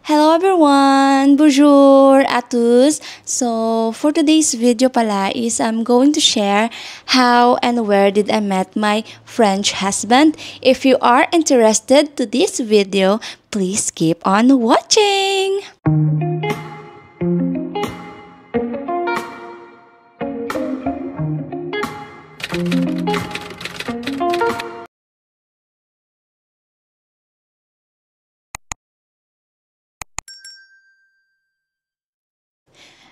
Hello everyone! Bonjour à tous! So, for today's video pala is I'm going to share how and where did I met my French husband. If you are interested to this video, please keep on watching!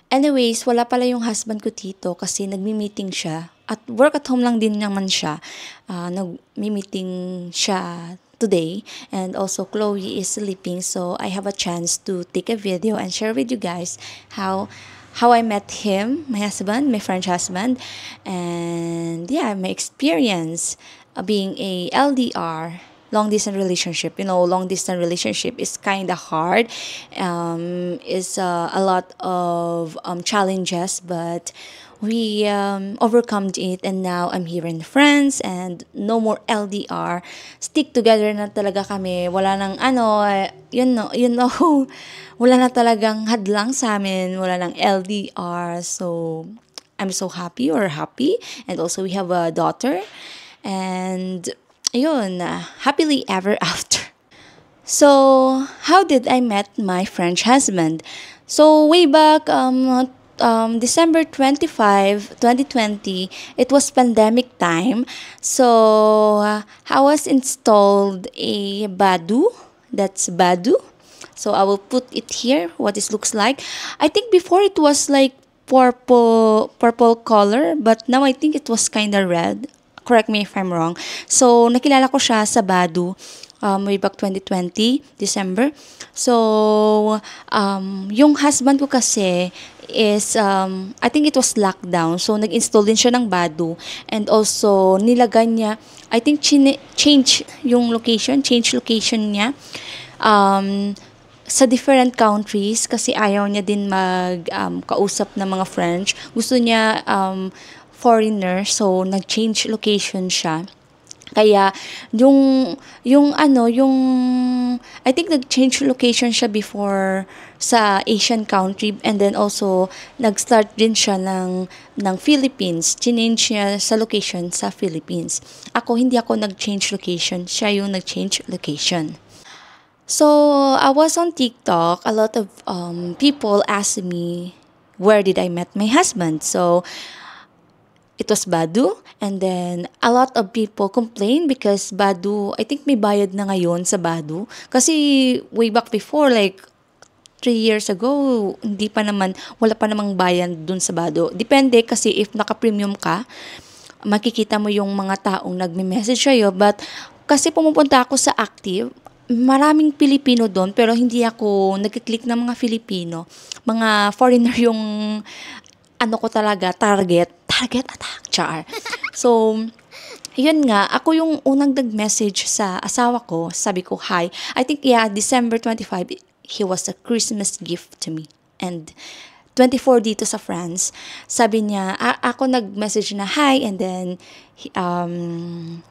Anyways, wala pala yung husband ko dito kasi nagmi-meeting siya. At work at home lang din naman siya. Nagmi-meeting siya today. And also, Chloe is sleeping. So, I have a chance to take a video and share with you guys how I met him, my husband, my French husband. And yeah, my experience being a LDR, long distance relationship. Long distance relationship is kind of hard. Is a lot of challenges, but we overcome it, and now I'm here in France and no more LDR. Stick together na talaga kami. Wala nang wala na talagang hadlang sa amin. Wala nang LDR. So I'm so happy, or happy, and also we have a daughter. And yun, happily ever after. So, how did I met my French husband? So, way back December 25, 2020, it was pandemic time. So, I was installed a Badu. That's Badu. So, I will put it here, what it looks like. I think before it was like purple color, but now I think it was kind of red. Correct me if I'm wrong. So, nakilala ko siya sa Badu way back 2020, December. So, yung husband ko kasi is, I think it was lockdown. So, nag-install din siya ng Badu. And also, nilagay niya, I think change location niya. Sa different countries kasi ayaw niya din kausap ng mga French. Gusto niya foreigner, so nag-change location siya. Kaya yung I think nag-change location siya before sa Asian country, and then also nag-start din siya ng Philippines. Change niya sa location sa Philippines. Hindi ako nag-change location, siya yung nag-change location. So, I was on TikTok. A lot of people asked me where did I met my husband. So, it was Badu, and then a lot of people complain because Badu, I think may bayad na ngayon sa Badu. Kasi way back before, like 3 years ago, wala pa namang bayad dun sa Badu. Depende kasi if naka-premium ka, makikita mo yung mga taong nagme-message sa'yo. But kasi pumupunta ako sa Active, maraming Pilipino doon, pero hindi ako nag-click ng mga Filipino. Mga foreigner yung ko talaga, target attack, char. So, yun nga, ako yung unang nag-message sa asawa ko, sabi ko, hi. I think, December 25, he was a Christmas gift to me. And 24 dito sa France, sabi niya, ako nag-message na hi, and then,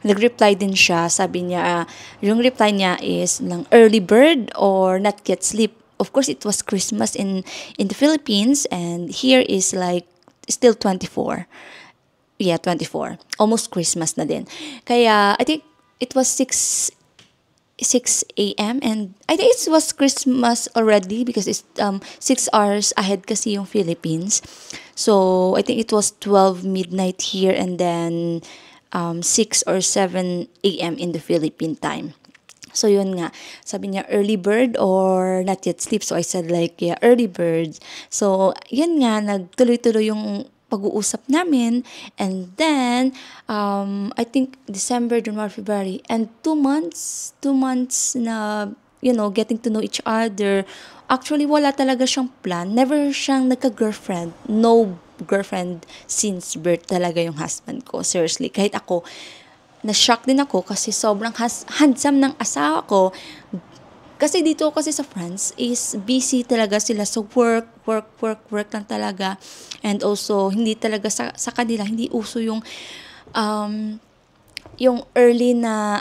nag-reply din siya, sabi niya, yung reply niya is ng early bird or not yet sleep. Of course, it was Christmas in the Philippines, and here is like still 24. Yeah, 24. Almost Christmas na din. Kaya, I think it was 6 a.m. and I think it was Christmas already because it's 6 hours ahead kasi yung Philippines. So, I think it was 12 midnight here, and then 6 or 7 a.m. in the Philippine time. So, yun nga. Sabi niya, early bird or not yet sleep. So, I said like, yeah, early bird. So, yun nga, nagtuloy-tuloy yung pag-uusap namin. And then, I think December, January, February, and 2 months na, getting to know each other. Actually, wala talaga siyang plan. Never siyang nagka-girlfriend. No girlfriend since birth talaga yung husband ko. Seriously, kahit ako, na-shock din ako kasi sobrang handsome ng asawa ko. Kasi dito kasi sa France is busy talaga sila sa work lang talaga. And also, hindi talaga sa kanila, hindi uso yung yung early na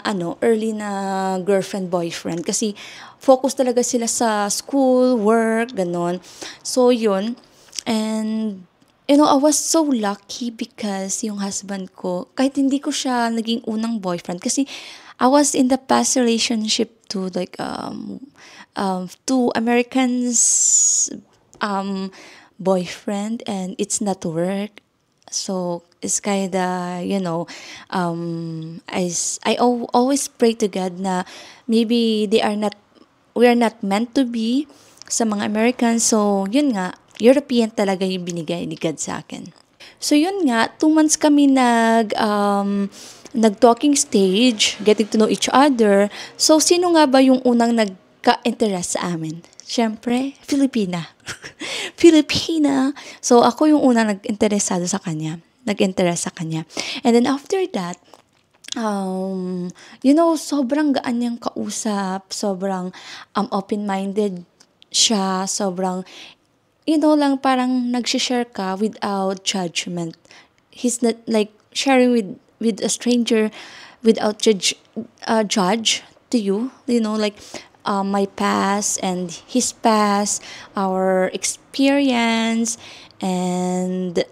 girlfriend, boyfriend. Kasi focus talaga sila sa school, work, ganon. So, yun. And, I was so lucky because yung husband ko, kahit hindi ko siya naging unang boyfriend, kasi I was in the past relationship to like, two Americans, um, boyfriend, and it's not work. So it's kinda, always pray to God na maybe we are not meant to be sa mga Americans. So yun nga, European talaga yung binigay ni God sa akin. So yun nga, 2 months kami nag-talking stage, getting to know each other. So sino nga ba yung unang nagka-interest sa amin? Siyempre, Filipina. Filipina. So ako yung unang nag-interesado sa kanya. Nag-interest sa kanya. And then after that, sobrang gaan niyang kausap, sobrang open-minded siya, sobrang, lang parang nag-share ka without judgment. He's not like sharing with a stranger without judge to you, like my past and his past, our experience, and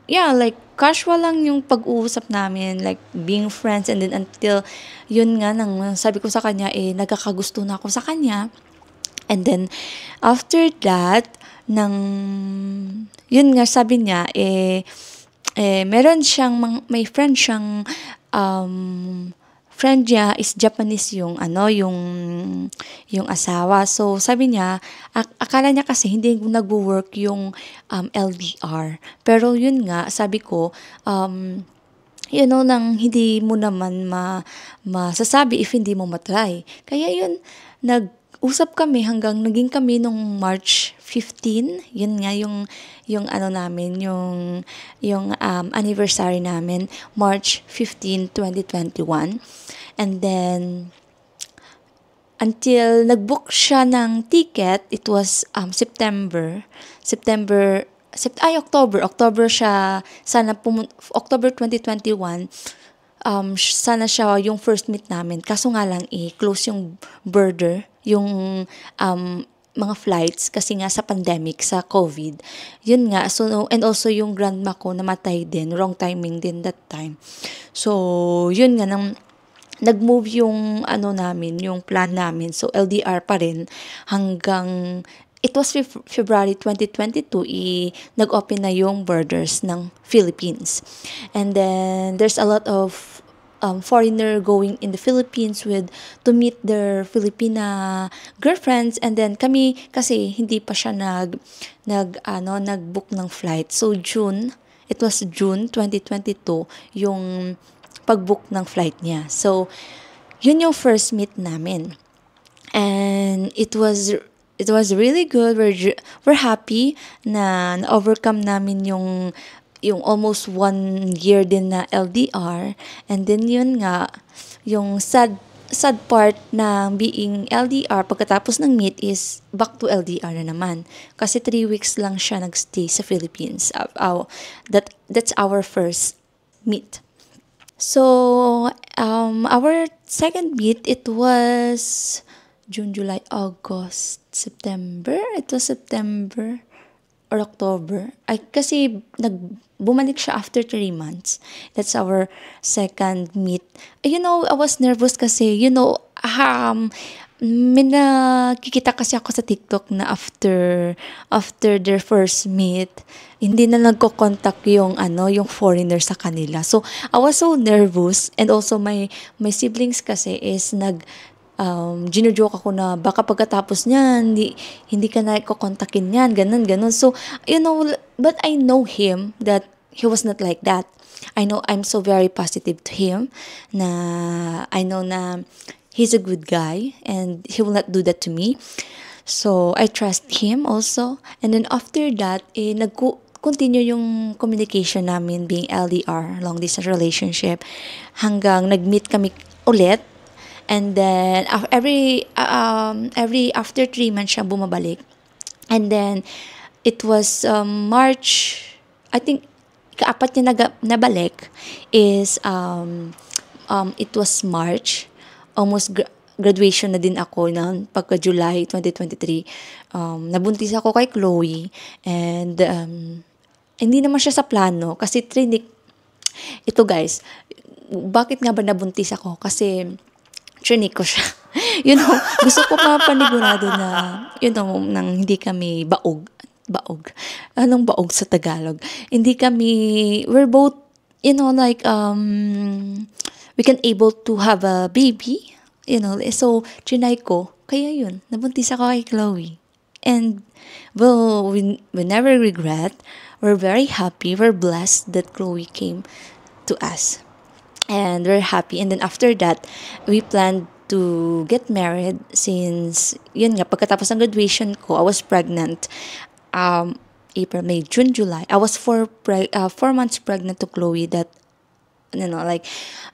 yeah, like casual lang yung pag-uusap namin, like being friends, and then until yun nga nang sabi ko sa kanya, nagkakagusto na ako sa kanya. And then after that, yun nga sabi niya, meron siyang may friend niya is Japanese yung asawa. So sabi niya, akala niya kasi hindi nagwo-work yung LDR. Pero yun nga, sabi ko, nang hindi mo naman masasabi if hindi mo matry. Kaya yun, nag-usap kami hanggang naging kami nung March 15. Yun nga yung namin, yung anniversary namin, March 15, 2021. And then until nag-book siya ng ticket, it was October siya, October 2021, sana siya yung first meet namin. Kaso nga lang, close yung border, yung mga flights, kasi nga sa pandemic, sa COVID. Yun nga, so, and also yung grandma ko namatay din, wrong timing din that time. So, yun nga, nag-move yung yung plan namin. So LDR pa rin hanggang it was February 2022, nag-open na yung borders ng Philippines. And then there's a lot of foreigner going in the Philippines to meet their Filipina girlfriends, and then kami kasi hindi pa siya nag-book ng flight. So it was June 2022 yung pag-book ng flight niya. So, yun yung first meet namin. And it was really good. We're happy na overcome namin yung almost 1 year din na LDR. And then yun nga, yung sad part na being LDR pagkatapos ng meet is back to LDR na naman. Kasi 3 weeks lang siya nagstay sa Philippines. That's our first meet. So, our second meet, it was June, July, August, September. It was September or October. Kasi bumalik siya after 3 months. That's our second meet. I was nervous kasi, may nakikita kasi ako sa TikTok na after their first meet, hindi na nagko-contact yung foreigner sa kanila. So I was so nervous, and also my siblings kasi is gino-joke ako na baka pagkatapos niyan hindi ka na ko-kontakin niyan, ganun. So but I know him that he was not like that. I know I'm so very positive to him na I know na he's a good guy and he will not do that to me. So, I trust him also. And then after that, continue yung communication namin being LDR, long distance relationship, hanggang nag-meet kami ulit. And then, every after 3 months siya bumabalik. And then, it was March, I think, ikaapat niya nabalik is, it was March. Almost graduation na din ako ng pagka July 2023. Nabuntis ako kay Chloe and hindi naman siya sa plano kasi ito guys, bakit nga ba nabuntis ako? Kasi trinik ko siya. Gusto ko pa panigurado na, nang hindi kami baog. Anong baog sa Tagalog? Hindi kami, we're both, like, we can able to have a baby. So, trinay ko. Kaya yun, nabuntis ako kay Chloe. And, well, we never regret. We're very happy. We're blessed that Chloe came to us. And we're happy. And then after that, we planned to get married since, yun nga, pagkatapos ng graduation ko, I was pregnant. April, May, June, July. I was 4 months pregnant to Chloe that, like,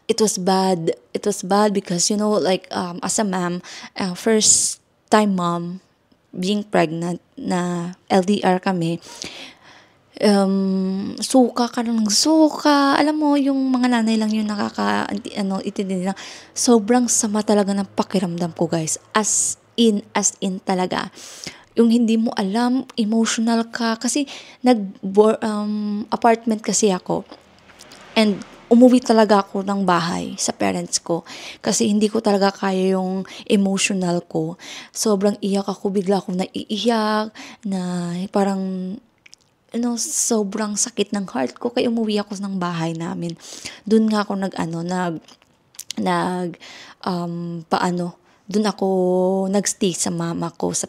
it was bad. It was bad because, like, as a mom, first time mom, being pregnant, na LDR kami, suka ka ng suka. Alam mo, yung mga nanay lang yung itindi nila. Sobrang sama talaga ng pakiramdam ko, guys. As in talaga. Yung hindi mo alam, emotional ka. Kasi, apartment kasi ako. And, umuwi talaga ako ng bahay sa parents ko. Kasi hindi ko talaga kaya yung emotional ko. Sobrang iyak ako. Bigla akong naiiyak. Na parang, sobrang sakit ng heart ko. Kaya umuwi ako ng bahay namin. Doon nga ako doon ako nagstay sa mama ko, sa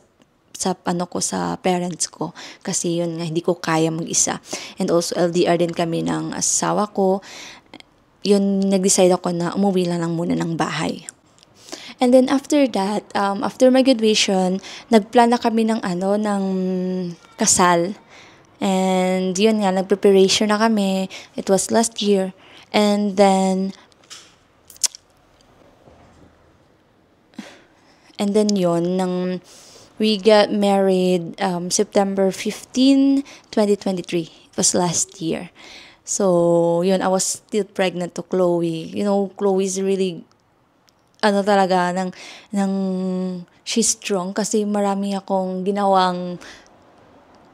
parents ko. Kasi yun nga, hindi ko kaya mag-isa. And also, LDR din kami ng asawa ko. Yun, nag-decide ako na umuwi lang muna ng bahay. And then after that, after my graduation, nagplan na kami ng kasal. And yun nga, nag-preparation na kami. It was last year. And then yun, we got married September 15, 2023. It was last year. So, yun, I was still pregnant to Chloe. Chloe's really, talaga, she's strong kasi marami akong ginawang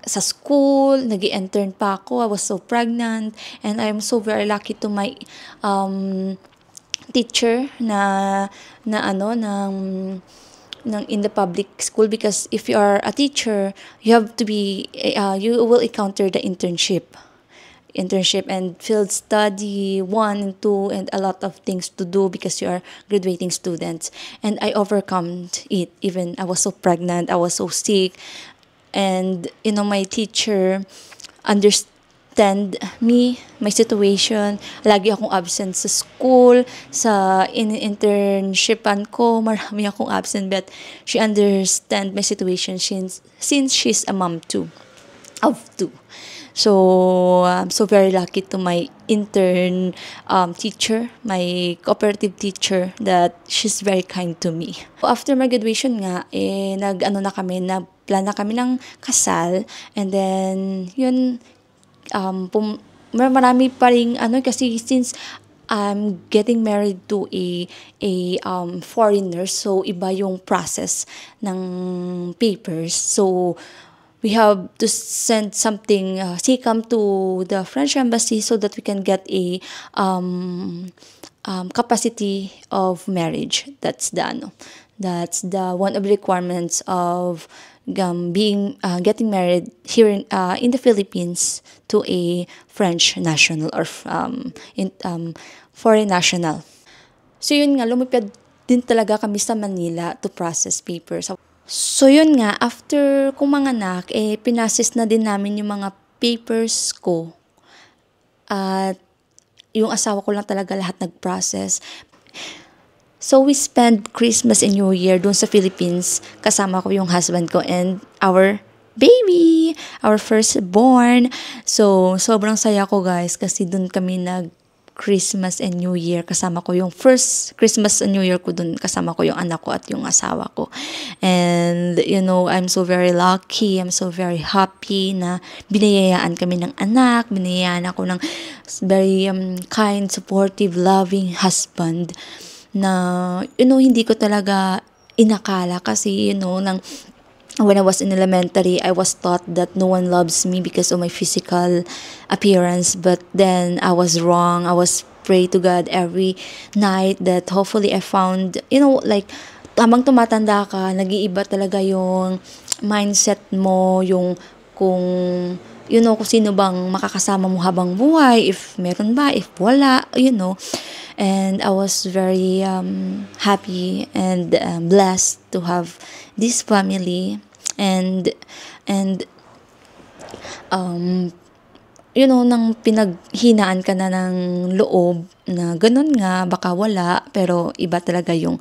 sa school, nag-i-intern pa ako. I was so pregnant and I'm so very lucky to my teacher na in the public school, because if you are a teacher, you have to be you will encounter the internship and field study 1 and 2 and a lot of things to do because you are graduating students. And I overcome it. Even I was so pregnant, I was so sick. And, my teacher understand me, my situation. Lagi akong absent sa school, sa internshipan ko, marami akong absent. But she understand my situation since she's a mom too, of 2. So, I'm so very lucky to my intern teacher, my cooperative teacher, that she's very kind to me. After my graduation nga, plan na kami ng kasal. And then, yun, marami pa rin, kasi since I'm getting married to a foreigner, so iba yung process ng papers. So, we have to send something, SICAM to the French embassy so that we can get a capacity of marriage. That's the one of the requirements of getting married here in the Philippines to a French national or foreign national. So yun nga, lumipad din talaga kami sa Manila to process papers. So yun nga, after kong manganak, pinasis na din namin yung mga papers ko. At yung asawa ko lang talaga lahat nag-process. So we spent Christmas and New Year doon sa Philippines. Kasama ko yung husband ko and our baby, our firstborn. So sobrang saya ko, guys, kasi doon kami Christmas and New Year. Kasama ko yung first Christmas and New Year ko dun. Kasama ko yung anak ko at yung asawa ko. And And, I'm so very lucky, I'm so very happy na biniyayaan kami ng anak, biniyayaan ako ng very kind, supportive, loving husband na, hindi ko talaga inakala kasi, when I was in elementary, I was taught that no one loves me because of my physical appearance. But then I was wrong. I was pray to God every night that hopefully I found, like, habang tumatanda ka, nag-iiba talaga yung mindset mo, yung kung, kung sino bang makakasama mo habang buhay, if meron ba, if wala. And I was very happy and blessed to have this family and nang pinaghinaan ka na ng loob na ganun nga, baka wala, pero iba talaga yung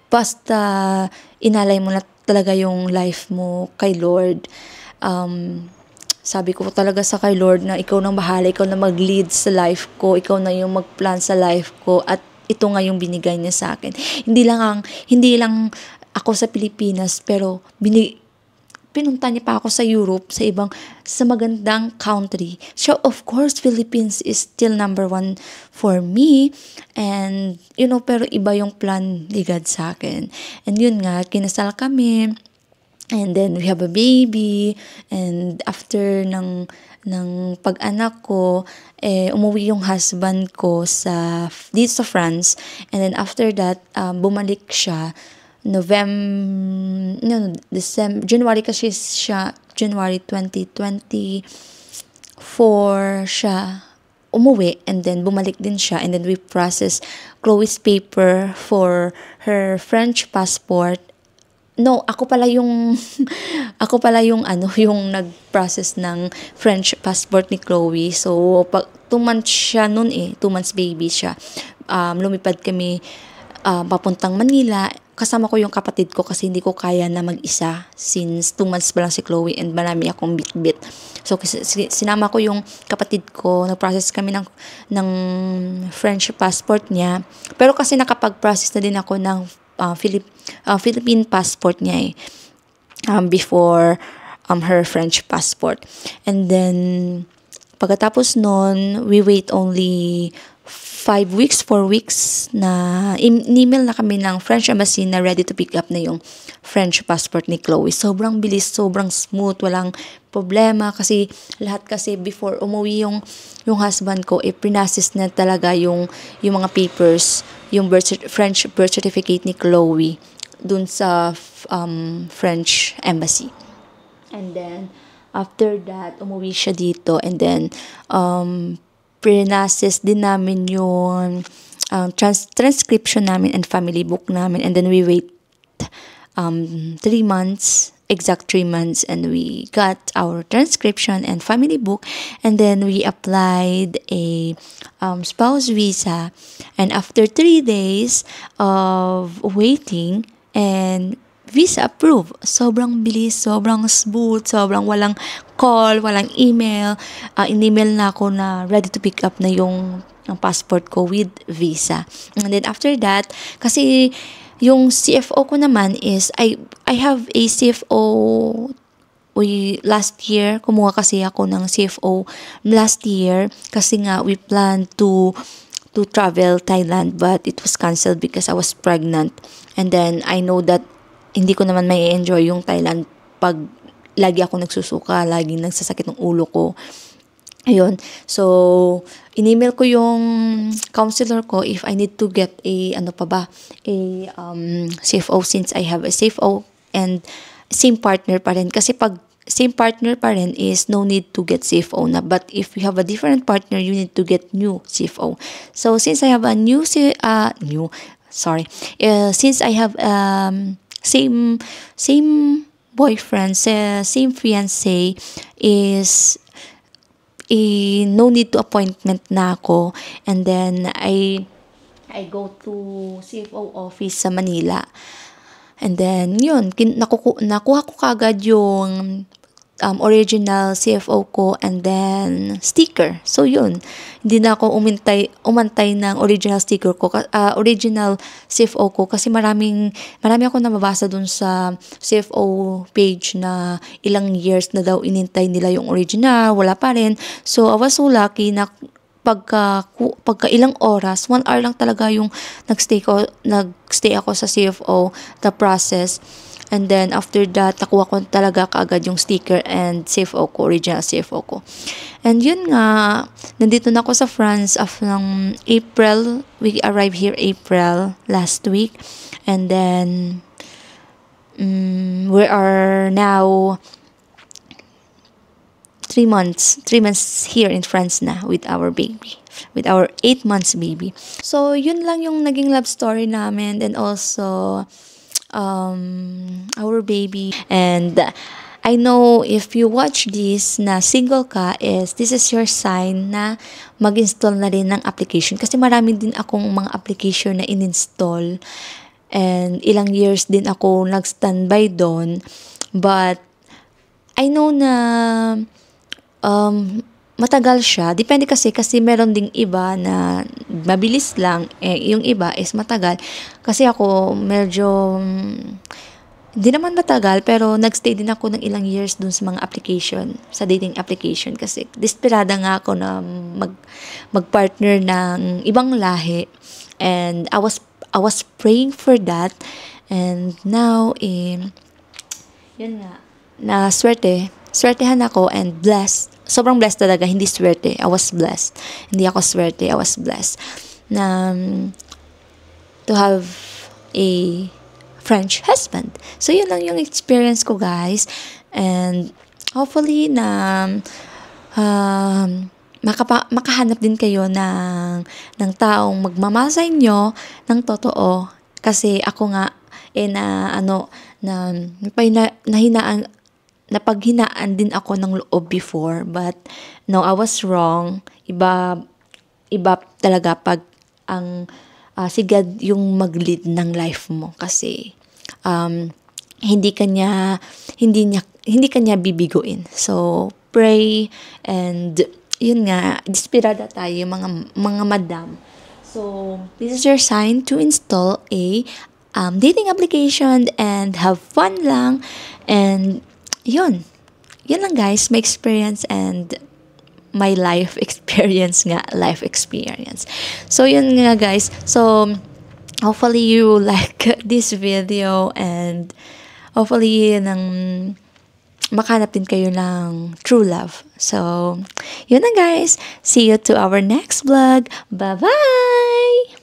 basta inalay mo na talaga yung life mo kay Lord. Sabi ko talaga sa kay Lord na ikaw nang bahala, ikaw na mag-lead sa life ko, ikaw na yung mag-plan sa life ko, at ito nga yung binigay niya sa akin. Hindi lang ako sa Pilipinas, pero pinunta niya pa ako sa Europe, sa magandang country. So, of course, Philippines is still number one for me. And, pero iba yung plan ni God sa akin. And yun nga, kinasal kami. And then, we have a baby. And after ng pag-anak ko, umuwi yung husband ko dito sa France. And then, after that, bumalik siya January kasi siya, January 2024 siya umuwi, and then bumalik din siya, and then we process Chloe's paper for her French passport. No, ako pala yung yung nag-process ng French passport ni Chloe. So, 2 months siya noon 2 months baby siya. Lumipad kami papuntang Manila. Kasama ko yung kapatid ko kasi hindi ko kaya na mag-isa since 2 months pa lang si Chloe and marami akong bit-bit. So, sinama ko yung kapatid ko, nag-process kami ng French passport niya. Pero kasi nakapag-process na din ako ng Philippine passport niya before her French passport. And then, pagkatapos nun, we wait only 4 weeks na in-email na kami ng French Embassy na ready to pick up na yung French passport ni Chloe. Sobrang bilis, sobrang smooth, walang problema kasi lahat kasi before umuwi yung husband ko, pinasis na talaga yung mga papers, yung French birth certificate ni Chloe dun sa French Embassy. And then, after that, umuwi siya dito and then, pre-process din namin yung transcription namin and family book namin, and then we wait 3 months, exact 3 months, and we got our transcription and family book, and then we applied a spouse visa, and after 3 days of waiting and visa approved. Sobrang bilis, sobrang smooth, sobrang walang call, walang email. In-email na ako na ready to pick up na yung passport ko with visa. And then after that, kasi yung CFO ko naman is, I have a CFO last year. Kumuha kasi ako ng CFO last year kasi nga we plan to travel Thailand, but it was canceled because I was pregnant. And then I know that hindi ko naman may enjoy yung Thailand pag lagi ako nagsusuka, lagi nagsasakit ng ulo ko. Ayun. So, in-email ko yung counselor ko if I need to get a CFO, since I have a CFO and same partner pa rin. Kasi pag same partner pa rin is no need to get CFO na. But if you have a different partner, you need to get new CFO. So, since I have a since I have same boyfriend, same fiancé, is no need to appointment na ako, and then I go to CFO office sa Manila, and then yun nakuha ko kagad yung original CFO ko and then sticker. So yun, hindi na ako umantay ng original sticker ko, original CFO ko kasi marami ako nababasa dun sa CFO page na ilang years na daw inintay nila yung original, wala pa rin. So I was so lucky na pagka ilang oras, 1 hour lang talaga yung nagstay ako sa CFO, the process. And then, after that, nakuha ko talaga kaagad yung sticker and CFO ko, original CFO ko. And yun nga, nandito na ako sa France after ng April. We arrived here April last week. And then, we are now 3 months here in France na with our baby. With our 8 months baby. So, yun lang yung naging love story namin. And also, our baby. And I know if you watch this na single ka, this is your sign na mag-install na rin ng application. Kasi marami din akong mga application na in-install. And ilang years din ako nag-standby doon. But I know na matagal siya. Depende kasi meron ding iba na mabilis lang. Yung iba is matagal. Kasi ako medyo hindi naman matagal pero nagstay din ako ng ilang years dun sa mga application, sa dating application kasi desperada nga ako na magpartner ng ibang lahi. And I was praying for that. And now yun nga, na swertehan ako and blessed. Sobrang blessed talaga, hindi swerte. I was blessed. Hindi ako swerte, I was blessed. Na to have a French husband. So, yun lang yung experience ko, guys. And hopefully na makahanap din kayo ng taong magmamahal sa inyo ng totoo. Kasi ako nga, napaghinaan din ako ng loob before, but no, I was wrong. Iba talaga pag ang si God yung mag-lead ng life mo kasi hindi kanya bibiguin. So pray and yun nga, desperada tayo mga madam. So this is your sign to install a dating application and have fun lang. And yun lang guys, my experience and my life experience. So yun nga guys, so hopefully you like this video and hopefully makahanap din kayo ng true love. So yun na guys, see you to our next vlog. Bye bye.